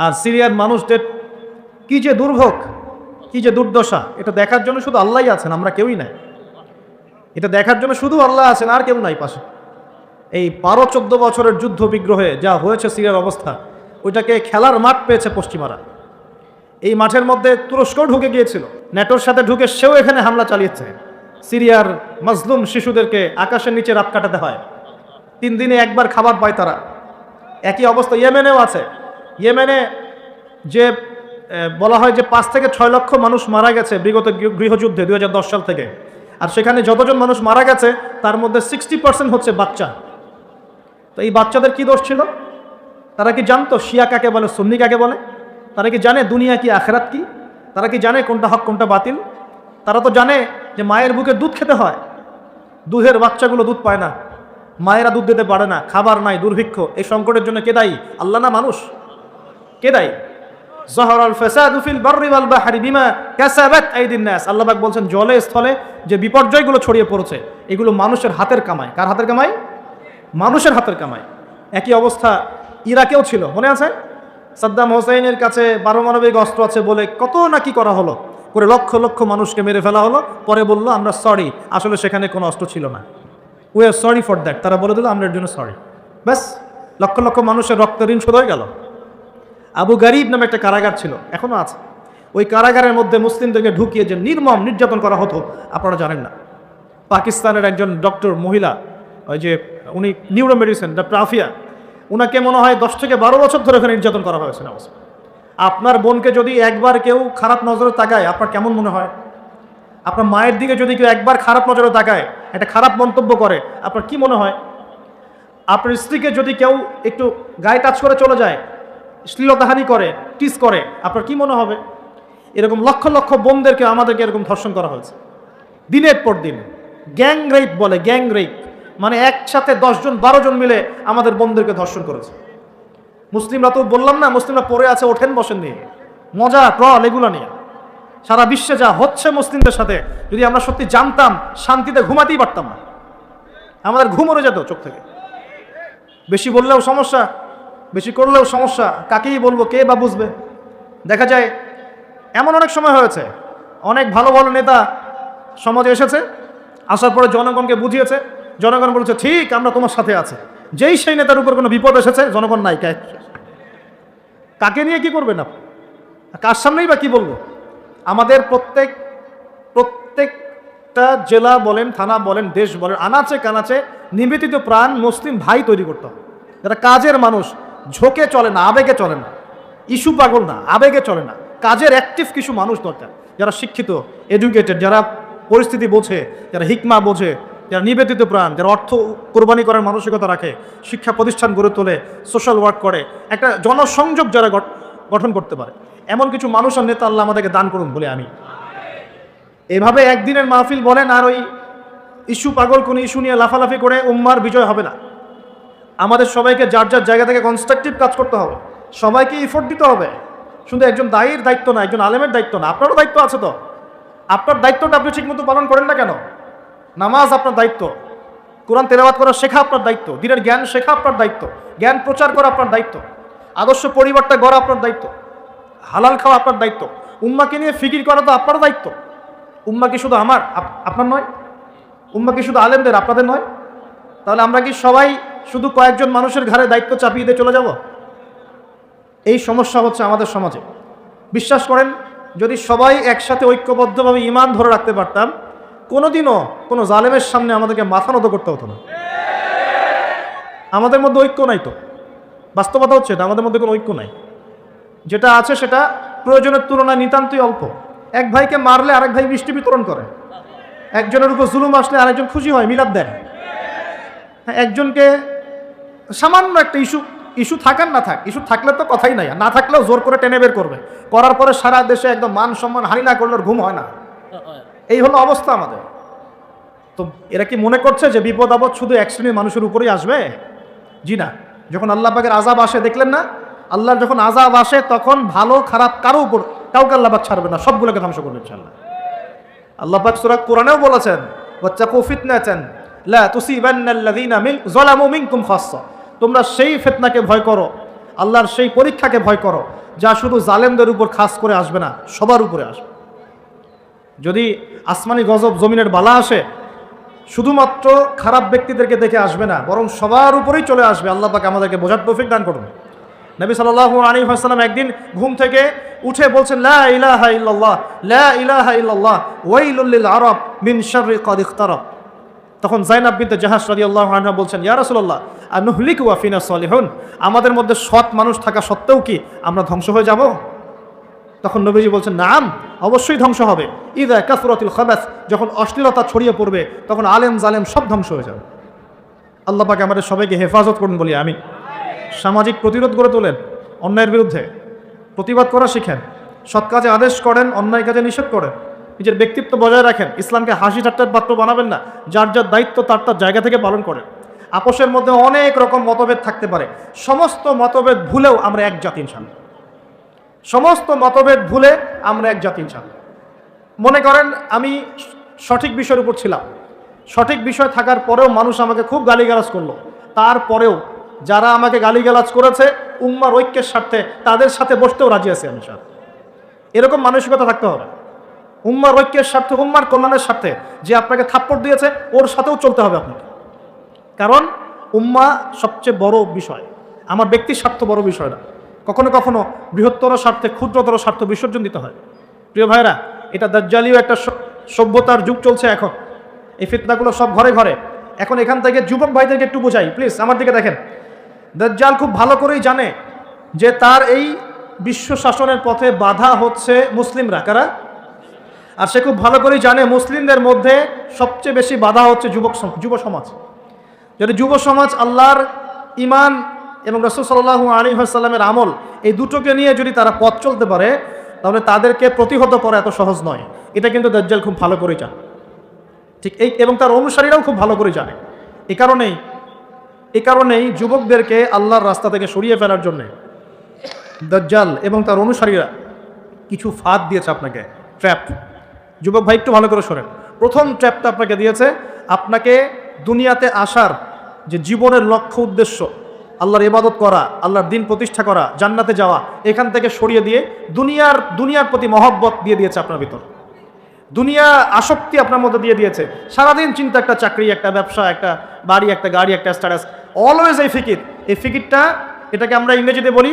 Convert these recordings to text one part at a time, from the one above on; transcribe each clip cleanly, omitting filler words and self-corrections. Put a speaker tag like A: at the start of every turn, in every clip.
A: আর সিরিয়ার মানুষদের কি যে দুর্ভোগ, কি যে দুর্দশা, এটা দেখার জন্য শুধু আল্লাহই আছেন, আমরা কেউই নাই। এটা দেখার জন্য শুধু আল্লাহ আছেন, আর কেউ নাই পাশে। এই 12-14 বছরের যুদ্ধ বিগ্রহে যা হয়েছে সিরিয়ার অবস্থা, ওইটাকে খেলার মাঠ পেয়েছে পশ্চিমারা। এই মাঠের মধ্যে তুরস্কও ঢুকে গিয়েছিল, ন্যাটোর সাথে ঢুকে সেও এখানে হামলা চালিয়েছে। সিরিয়ার মাজলুম শিশুদেরকে আকাশের নিচে রাত কাটাতে হয়, 3 দিনে একবার খাবার পায় তারা। একই অবস্থা ইয়েমেনেও আছে। ইয়েমেনে যে বলা হয় যে 5 থেকে 6 লক্ষ মানুষ মারা গেছে বিগত গৃহযুদ্ধে 2010 সাল থেকে। আর সেখানে যতজন মানুষ মারা গেছে তার মধ্যে 60% হচ্ছে বাচ্চা। তো এই বাচ্চাদের কি দোষ ছিল? তারা কি জানতো শিয়া কাকে বলে, সুন্নি কাকে বলে? তারা কি জানে দুনিয়া কি, আখেরাত কি? তারা কি জানে কোনটা হক কোনটা বাতিল? তারা তো জানে যে মায়ের বুকে দুধ খেতে হয়, দুধের বাচ্চাগুলো দুধ পায় না, মায়েরা দুধ দিতে পারে না, খাবার নাই, দুর্ভিক্ষ। এই সংকটের জন্য কে দায়ী? আল্লাহ না মানুষ? কে দায়ী? যাহারাল ফাসাদু ফিল বাররি ওয়াল বাহরি বিমা কাসাবাত আইদিন নাস। আল্লাহ পাক বলছেন জলে স্থলে যে বিপর্যয়গুলো ছড়িয়ে পড়েছে এগুলো মানুষের হাতের কামাই। কার হাতের কামাই? মানুষের হাতের কামাই। একই অবস্থা ইরাকেও ছিল, মনে আছে? সাদ্দাম হোসেনের কাছে পারমাণবিক অস্ত্র আছে বলে কত না কি করা হলো, করে লক্ষ লক্ষ মানুষকে মেরে ফেলা হলো। পরে বললো আমরা সরি, আসলে সেখানে কোনো অস্ত্র ছিল না, we are sorry for that. তারা বলে দিল আমরা এর জন্য সরি, ব্যাস লক্ষ লক্ষ মানুষের রক্তের ঋণ শোধ হয়ে গেল। আবু গারিব নামে একটা কারাগার ছিল, এখনো আছে। ওই কারাগারের মধ্যে মুসলিমদেরকে ঢুকিয়ে যে নির্মম নির্যাতন করা হতো আপনারা জানেন না। পাকিস্তানের একজন ডক্টর মহিলা, ওই যে উনি নিউরো মেডিসিন ডক্টর আফিয়া, উনাকে মনে হয় 10 থেকে 12 বছর ধরে ওখানে নির্যাতন করা হয়েছে। আপনার বোনকে যদি একবার কেউ খারাপ নজরে তাকায় আপনার কেমন মনে হয়? আপনার মায়ের দিকে যদি কেউ একবার খারাপ নজরে তাকায়, একটা খারাপ মন্তব্য করে, আপনার কি মনে হয়? আপনার স্ত্রীকে যদি কেউ একটু গায়ে টাচ করে চলে যায়, শ্লীলতাহানি করে, টিস করে, আপনার কি মনে হবে? এরকম লক্ষ লক্ষ বোনদেরকে আমাদেরকে এরকম ধর্ষণ করা হয়েছে দিনের পর দিন। গ্যাং রেপ বলে, গ্যাং রেপ মানে একসাথে 10 জন 12 জন মিলে আমাদের বোনদেরকে ধর্ষণ করেছে। মুসলিমরা তো বললাম না, মুসলিমরা পড়ে আছে ওঠেন বসেন নিয়ে, মজা ট্রল এগুলো নিয়ে। সারা বিশ্বে যা হচ্ছে মুসলিমদের সাথে যদি আমরা সত্যি জানতাম, শান্তিতে ঘুমাতেই পারতাম না, আমাদের ঘুম উড়ে যেত চোখ থেকে। বেশি বললেও সমস্যা, বেশি করলেও সমস্যা, কাকেই বলবো, কে বা বুঝবে? দেখা যায় এমন অনেক সময় হয়েছে, অনেক ভালো ভালো নেতা সমাজে এসেছে, আসার পরে জনগণকে বুঝিয়েছে, জনগণ বলেছে ঠিক আমরা তোমার সাথে আছে। যেই সেই নেতার উপর কোনো বিপদ এসেছে জনগণ নাই, কাকে নিয়ে কি করবেন আপনি? কার সামনেই বা কি বলবো? আমাদের প্রত্যেকটা জেলা বলেন, থানা বলেন, দেশ বলেন, আনাচে কানাচে নিবেদিত প্রাণ মুসলিম ভাই তৈরি করতে হবে, যারা কাজের মানুষ, ঝোঁকে চলে না, আবেগে চলে না, ইস্যু পাগল না, আবেগে চলে না, কাজের অ্যাক্টিভ কিছু মানুষ দরকার, যারা শিক্ষিত, এডুকেটেড, যারা পরিস্থিতি বোঝে, যারা হিকমা বোঝে, যারা নিবেদিত প্রাণ, যারা অর্থ কোরবানি করার মানসিকতা রাখে, শিক্ষা প্রতিষ্ঠান গড়ে তোলে, সোশ্যাল ওয়ার্ক করে, একটা জনসংযোগ যারা গঠন করতে পারে, এমন কিছু মানুষ আর নেতা আল্লাহ আমাদেরকে দান করুন বলে আমি। এভাবে একদিনের মাহফিল বলেন আর ওই ইস্যু পাগল কোনো ইস্যু নিয়ে লাফালাফি করে উম্মার বিজয় হবে না। আমাদের সবাইকে যার যার জায়গা থেকে কনস্ট্রাকটিভ কাজ করতে হবে, সবাইকে এফোর্ট দিতে হবে। শুধু একজন দায়ীর দায়িত্ব না, একজন আলেমের দায়িত্ব না, আপনারও দায়িত্ব আছে। তো আপনার দায়িত্বটা আপনি ঠিকমতো পালন করেন না কেন? নামাজ আপনার দায়িত্ব, কোরআন তেলাওয়াত করা শেখা আপনার দায়িত্ব, দ্বীনের জ্ঞান শেখা আপনার দায়িত্ব, জ্ঞান প্রচার করা আপনার দায়িত্ব, আদর্শ পরিবারটা গড়া আপনার দায়িত্ব, হালাল খাওয়া আপনার দায়িত্ব, উম্মাকে নিয়ে ফিকির করা তো আপনার দায়িত্ব। উম্মা কি শুধু আমার, আপনার নয়? উম্মা কি শুধু আলেমদের, আপনাদের নয়? তাহলে আমরা কি সবাই শুধু কয়েকজন মানুষের ঘাড়ে দায়িত্ব চাপিয়ে দিয়ে চলে যাব? এই সমস্যা হচ্ছে আমাদের সমাজে। বিশ্বাস করেন, যদি সবাই একসাথে ঐক্যবদ্ধভাবে ঈমান ধরে রাখতে পারতাম, কোনোদিনও কোনো জালেমের সামনে আমাদেরকে মাথা নত করতে হতো না। আমাদের মধ্যে ঐক্য নাই, তো বাস্তবতা হচ্ছে এটা, আমাদের মধ্যে কোনো ঐক্য নাই। যেটা আছে সেটা প্রয়োজনের তুলনায় নিতান্তই অল্প। এক ভাইকে মারলে আরেক ভাই মিষ্টি বিতরণ করে, একজনের উপর জুলুম আসলে আরেকজন খুশি হয়, মিলাদ দেন। একজনকে সামান্য একটা ইস্যু থাকার না থাক, ইস্যু থাকলে তো কথাই নাই, না থাকলেও জোর করে টেনে বের করবে, করার পরে সারা দেশে একদম মান সম্মান হানি না করলে ঘুম হয় না। এই হলো অবস্থা আমাদের। তো এরা কি মনে করছে যে বিপদ আপদ শুধু এক শ্রেণীর মানুষের উপরেই আসবে? জি না। যখন আল্লাহ পাকের আযাব আসে, দেখলেন না, আল্লাহর যখন আযাব আসে তখন ভালো খারাপ কারো উপর কাউকে আল্লাহ পাক ছাড়বে না, সবগুলোকে ধ্বংস করবে ইনশাআল্লাহ। আল্লাহ পাক সূরা কোরআনেও বলেছেন ওয়াত্তাকু ফিতনাতান লা তুসিবান্নাল্লাযীনা যালামু মিনকুম খাসসা, তোমরা সেই ফিতনাকে ভয় করো, আল্লাহর সেই পরীক্ষাকে ভয় করো যা শুধু জালেমদের উপর খাস করে আসবে না, সবার উপরে আসবে। যদি আসমানি গজব, জমিনের বালা আসে, শুধুমাত্র খারাপ ব্যক্তিদেরকে দেখে আসবে না, বরং সবার উপরেই চলে আসবে। আল্লাহ পাক আমাদেরকে বোঝার তৌফিক দান করুন। নবী সাল্লাল্লাহু আলাইহি ওয়াসাল্লাম একদিন ঘুম থেকে উঠে বলছেন, লা ইলাহা ইল্লাল্লাহ, লা ইলাহা ইল্লাল্লাহ, ওয়াইলুল লিল আরব মিন শাররি ক্বাদ ইখতারাব। তখন যায়েনাব বিনতে জাহাশ রাদিয়াল্লাহু আনহা বলছেন, ইয়া রাসূলুল্লাহ, আনুহলিকু ওয়া ফিনা সালিহুন, আমাদের মধ্যে সৎ মানুষ থাকা সত্ত্বেও কি আমরা ধ্বংস হয়ে যাব? তখন নবীজি বলছেন, নাম, অবশ্যই ধ্বংস হবে। ইযা কাসরাতুল খাবাস, যখন অশ্লীলতা ছড়িয়ে পড়বে তখন আলেম জালেম সব ধ্বংস হয়ে যাবে। আল্লাহ পাক আমাদের সবাইকে হেফাজত করুন বলি আমিন। সামাজিক প্রতিরোধ গড়ে তোলেন, অন্যায়ের বিরুদ্ধে প্রতিবাদ করা শিখেন, সৎ কাজে আদেশ করেন, অন্যায় কাজে নিষেধ করেন, নিজের ব্যক্তিত্ব বজায় রাখেন, ইসলামকে হাসি ঠাট্টার পাত্র বানাবেন না, যার যার দায়িত্ব তার তার জায়গা থেকে পালন করেন। আপোষের মধ্যে অনেক রকম মতভেদ থাকতে পারে, সমস্ত মতভেদ ভুলেও আমরা এক জাতি ইনশাআল্লাহ। সমস্ত মতভেদ ভুলে আমরা এক জাতি ইনশাআল্লাহ। মনে করেন আমি সঠিক বিষয়ের উপর ছিলাম, সঠিক বিষয় থাকার পরেও মানুষ আমাকে খুব গালিগালাজ করলো, তারপরেও যারা আমাকে গালিগালাজ করেছে উম্মার ঐক্যের স্বার্থে তাদের সাথে বসতেও রাজি আছি আমি। এরকম মানসিকতা থাকতে হবে। উম্মার ঐক্যের স্বার্থে, উম্মার কল্যাণের স্বার্থে যে আপনাকে থাপ্পড় দিয়েছে ওর সাথেও চলতে হবে আপনাকে, কারণ উম্মা সবচেয়ে বড় বিষয়, আমার ব্যক্তির স্বার্থ বড় বিষয় না। কখনো কখনো বৃহত্তর স্বার্থে ক্ষুদ্রতর স্বার্থ বিসর্জন দিতে হয়। প্রিয় ভাইরা, এটা দাজ্জালীয় একটা সভ্যতার যুগ চলছে এখন, এই ফিতনাগুলো সব ঘরে ঘরে। এখন এখান থেকে যুবক ভাইদেরকে একটু বোঝাই প্লিজ, আমার দিকে দেখেন। দাজ্জাল খুব ভালো করেই জানে যে তার এই বিশ্ব শাসনের পথে বাধা হচ্ছে মুসলিমরা, কারা? আর সে খুব ভালো করেই জানে মুসলিমদের মধ্যে সবচেয়ে বেশি বাধা হচ্ছে যুব সমাজ। যদি যুব সমাজ আল্লাহর ঈমান এবং রাসূল সাল্লাল্লাহু আলাইহি ওয়াসাল্লামের আমল এই দুটোকে নিয়ে যদি তারা পথ চলতে পারে, তাহলে তাদেরকে প্রতিহত করা এত সহজ নয়। এটা কিন্তু দাজ্জাল খুব ভালো করেই জানে, ঠিক এই, এবং তার অনুসারীরাও খুব ভালো করে জানে। এই কারণেই যুবকদেরকে আল্লাহর রাস্তা থেকে সরিয়ে ফেলার জন্যে দাজ্জাল এবং তার অনুসারীরা কিছু ফাঁদ দিয়েছে আপনাকে, ট্র্যাপ। যুবক ভাই একটু ভালো করে শোনেন। প্রথম ট্র্যাপটা আপনাকে দিয়েছে, আপনাকে দুনিয়াতে আসার যে জীবনের লক্ষ্য উদ্দেশ্য, আল্লাহর ইবাদত করা, আল্লাহর দিন প্রতিষ্ঠা করা, জান্নাতে যাওয়া, এখান থেকে সরিয়ে দিয়ে দুনিয়ার প্রতি মহব্বত দিয়ে দিয়েছে আপনার ভিতর। দুনিয়া আসক্তি আপনার মধ্যে দিয়ে দিয়েছে। সারাদিন চিন্তা, একটা চাকরি, একটা ব্যবসা, একটা বাড়ি, একটা গাড়ি, একটা স্ট্যাটাস, অলওয়েজ এই ফিকিরটা, এটাকে আমরা ইংরেজিতে বলি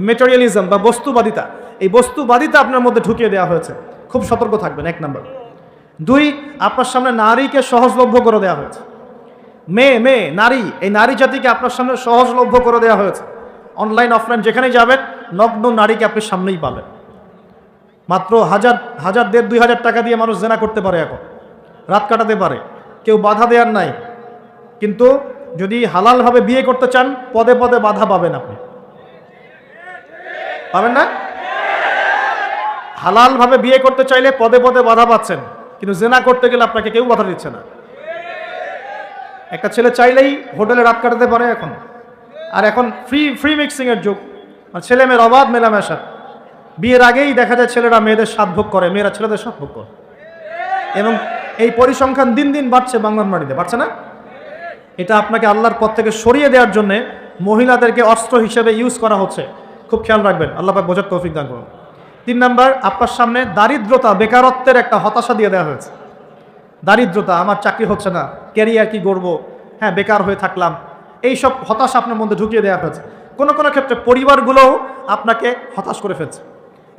A: মেটেরিয়ালিজম বা বস্তুবাদিতা। এই বস্তুবাদিতা আপনার মধ্যে ঢুকিয়ে দেওয়া হয়েছে। খুব সতর্ক থাকবেন, 1 নম্বর। 2, আপনার সামনে নারীকে সহজলভ্য করে দেওয়া হয়েছে। মেয়ে নারী, এই নারী জাতিকে আপনার সামনে সহজলভ্য করে দেওয়া হয়েছে। অনলাইন অফলাইন যেখানেই যাবেন নগ্ন নারীকে আপনি সামনেই পাবেন। মাত্র 1,000, 2,000 টাকা দিয়ে মানুষ জেনা করতে পারে, এখন রাত কাটাতে পারে, কেউ বাধা দেওয়ার নাই। কিন্তু যদি হালালভাবে বিয়ে করতে চান, পদে পদে বাধা পাবেন। আপনি পাবেন না? হালালভাবে বিয়ে করতে চাইলে পদে পদে বাধা পাচ্ছেন, কিন্তু জেনা করতে গেলে আপনাকে কেউ বাধা দিচ্ছে না। একটা ছেলে চাইলেই হোটেলে রাত কাটাতে পারে এখন। আর এখন ফ্রি মিক্সিংয়ের যুগ, ছেলে মেয়ের অবাধ মেলামেশা। বিয়ের আগেই দেখা যায় ছেলেরা মেয়েদের স্বাদ ভোগ করে, মেয়েরা ছেলেদের স্বাদ ভোগ করে, এবং এই পরিসংখ্যান দিন দিন বাড়ছে বাংলার মাটিতে, বাড়ছে না? এটা আপনাকে আল্লাহর পথ থেকে সরিয়ে দেওয়ার জন্য মহিলাদেরকে অস্ত্র হিসেবে ইউজ করা হচ্ছে। খুব খেয়াল রাখবেন, আল্লাহ পাক বোঝার তৌফিক দান করুন। 3 নম্বর, আপনার সামনে দারিদ্রতা, বেকারত্বের একটা হতাশা দিয়ে দেওয়া হয়েছে। দারিদ্রতা, আমার চাকরি হচ্ছে না, ক্যারিয়ার কি করবো, হ্যাঁ বেকার হয়ে থাকলাম, এইসব হতাশা আপনার মধ্যে ঢুকিয়ে দেওয়া হয়েছে। কোনো ক্ষেত্রে পরিবারগুলোও আপনাকে হতাশ করে ফেলছে।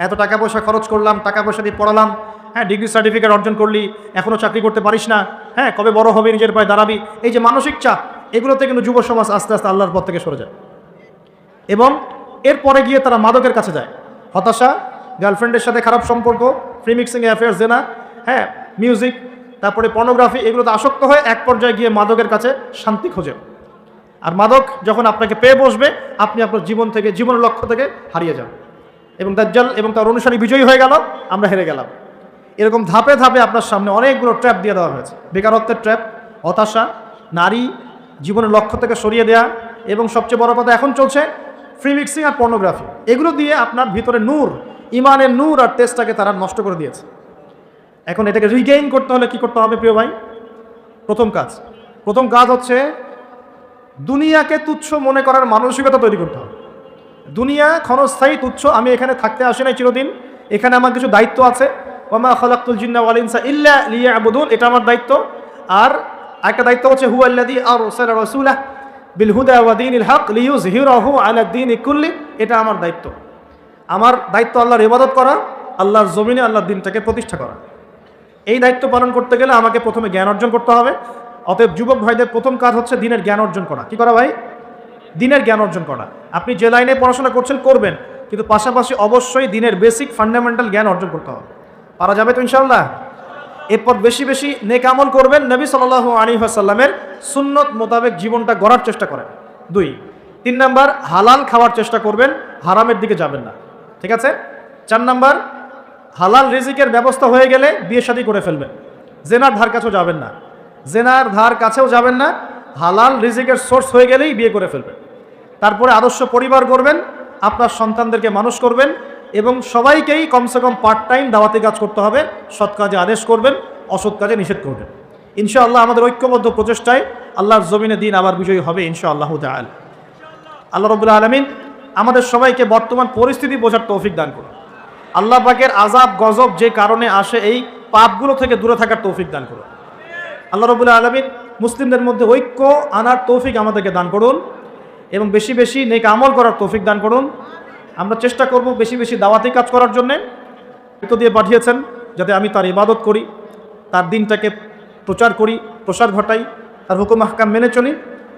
A: এত টাকা পয়সা খরচ করলাম, টাকা পয়সা দিয়ে পড়ালাম, হ্যাঁ ডিগ্রি সার্টিফিকেট অর্জন করলি, এখনও চাকরি করতে পারিস না, হ্যাঁ কবে বড় হবে, নিজের পায়ে দাঁড়াবি। এই যে মানসিক চাপ, এগুলোতে কিন্তু যুব সমাজ আস্তে আস্তে আল্লাহর পথ থেকে সরে যায়, এবং এরপরে গিয়ে তারা মাদকের কাছে যায়। হতাশা, গার্লফ্রেন্ডের সাথে খারাপ সম্পর্ক, ফ্রি মিক্সিং অ্যাফেয়ার, জেনা, হ্যাঁ মিউজিক, তারপরে পর্নোগ্রাফি, এগুলোতে আসক্ত হয়ে এক পর্যায়ে গিয়ে মাদকের কাছে শান্তি খোঁজে। আর মাদক যখন আপনাকে পেয়ে বসবে, আপনি আপনার জীবনের লক্ষ্য থেকে হারিয়ে যান, এবং দাজ্জাল এবং তার অনুসারী বিজয়ী হয়ে গেল, আমরা হেরে গেলাম। এরকম ধাপে ধাপে আপনার সামনে অনেকগুলো ট্র্যাপ দিয়ে দেওয়া হয়েছে। বেকারত্বের ট্র্যাপ, হতাশা, নারী, জীবনের লক্ষ্য থেকে সরিয়ে দেওয়া, এবং সবচেয়ে বড় কথা এখন চলছে ফ্রি মিক্সিং আর পর্নোগ্রাফি। এগুলো দিয়ে আপনার ভিতরে নূর, ইমানের নূর আর তেজটাকে তারা নষ্ট করে দিয়েছে। এখন এটাকে রিগেইন করতে হলে কি করতে হবে প্রিয় ভাই? প্রথম কাজ হচ্ছে দুনিয়াকে তুচ্ছ মনে করার মানসিকতা তৈরি করতে হবে। দুনিয়া ক্ষণস্থায়ী, তুচ্ছ। আমি এখানে থাকতে আসি নাই চিরদিন, এখানে আমার কিছু দায়িত্ব আছে। ওয়ামা খালাকতুল জিন্না ওয়াল ইনসা ইল্লা লিয়াবুদুন, এটা আমার দায়িত্ব। আর একটা দায়িত্ব হচ্ছে হুয়াল্লাযী আরসালা রাসূলাহু বিল হুদা ওয়া দীনিল হক লিইয়ুযহিরাহু আলা দ্বীনি কুল্লি, এটা আমার দায়িত্ব। আমার দায়িত্ব আল্লাহর ইবাদত করা, আল্লাহর জমিনে আল্লাহর দ্বীনটাকে প্রতিষ্ঠা করা। এই দায়িত্ব পালন করতে গেলে আমাকে প্রথমে জ্ঞান অর্জন করতে হবে। অতএব যুবক ভাইদের প্রথম কাজ হচ্ছে দিনের জ্ঞান অর্জন করা। কি করা ভাই? দিনের জ্ঞান অর্জন করা। আপনি যে লাইনে পড়াশোনা করছেন করবেন, কিন্তু পাশাপাশি অবশ্যই দিনের বেসিক ফান্ডামেন্টাল জ্ঞান অর্জন করতে হবে। পারা যাবে তো ইনশাআল্লাহ? এরপর বেশি বেশি নেক আমল করবেন, নবী সাল্লাল্লাহু আলাইহি ওয়াসাল্লামের সুন্নত মোতাবেক জীবনটা গড়ার চেষ্টা করেন। 2, 3 নাম্বার, হালাল খাওয়ার চেষ্টা করবেন, হারামের দিকে যাবেন না। ঠিক আছে? 4 নাম্বার, হালাল রিজিকের ব্যবস্থা হয়ে গেলে বিয়ে শাদী করে ফেলবেন, জেনার ধার কাছেও যাবেন না। জেনার ধার কাছেও যাবেন না, হালাল রিজিকের সোর্স হয়ে গেলেই বিয়ে করে ফেলবেন। তারপরে আদর্শ পরিবার করবেন, আপনার সন্তানদেরকে মানুষ করবেন, এবং সবাইকেই কমসে কম পার্ট টাইম দাওয়াতি কাজ করতে হবে। সৎ কাজে আদেশ করবেন, অসৎ কাজে নিষেধ করবেন। ইনশাআল্লাহ আমাদের ঐক্যবদ্ধ প্রচেষ্টায় আল্লাহর জমিনে দিন আবার বিজয়ী হবে ইনশাআল্লাহু তাআলা। আল্লাহ রাব্বুল আলামিন আমাদের সবাইকে বর্তমান পরিস্থিতি বোঝার তৌফিক দান করুন। আল্লাহ পাকের আযাব গজব যে কারণে আসে, এই পাপগুলো থেকে দূরে থাকার তৌফিক দান করুন। আল্লাহ রাব্বুল আলামিন মুসলিমদের মধ্যে ঐক্য আনার তৌফিক আমাদেরকে দান করুন, এবং বেশি বেশি নেক আমল করার তৌফিক দান করুন। আমরা চেষ্টা করব বেশি বেশি দাওয়াতি কাজ করার জন্যে। দায়িত্ব দিয়ে পাঠিয়েছেন যাতে আমি তার ইবাদত করি, তার দিনটাকে প্রচার করি, প্রসার ঘটাই, তার হুকুম আহকাম মেনে চলি,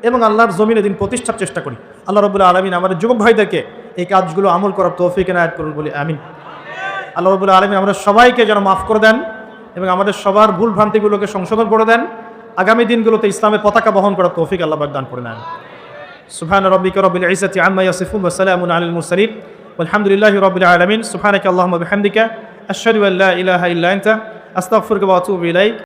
A: এবং আল্লাহর জমিনে দিন প্রতিষ্ঠার চেষ্টা করি। আল্লাহ রাব্বুল আলামিন আমাদের যুবক ভাইদেরকে এই কাজগুলো আমল করার তৌফিক এনায়েত করুন বলি আমিন। আল্লাহ রাব্বুল আলামিন আমাদের সবাইকে যেন মাফ করে দেন, এবং আমাদের সবার ভুল ভ্রান্তিগুলোকে সংশোধন করে দেন। আগামী দিনগুলোতে ইসলামের পতাকা বহন করার তৌফিক আল্লাহ পাক দান করে নেন। সুবহান রাব্বিকা রাব্বিল ইজ্জাতি আম্মা ইয়াসিফুন ওয়া সালামুন আলাল মুরসালিন ওয়ালহামদুলিল্লাহি রাব্বিল আলামিন। সুবহানাকা আল্লাহুম্মা বিহামদিকা আশহাদু আল্লা ইলাহা ইল্লা আনতা আস্তাগফিরুকা ওয়া আতুবু ইলাইক।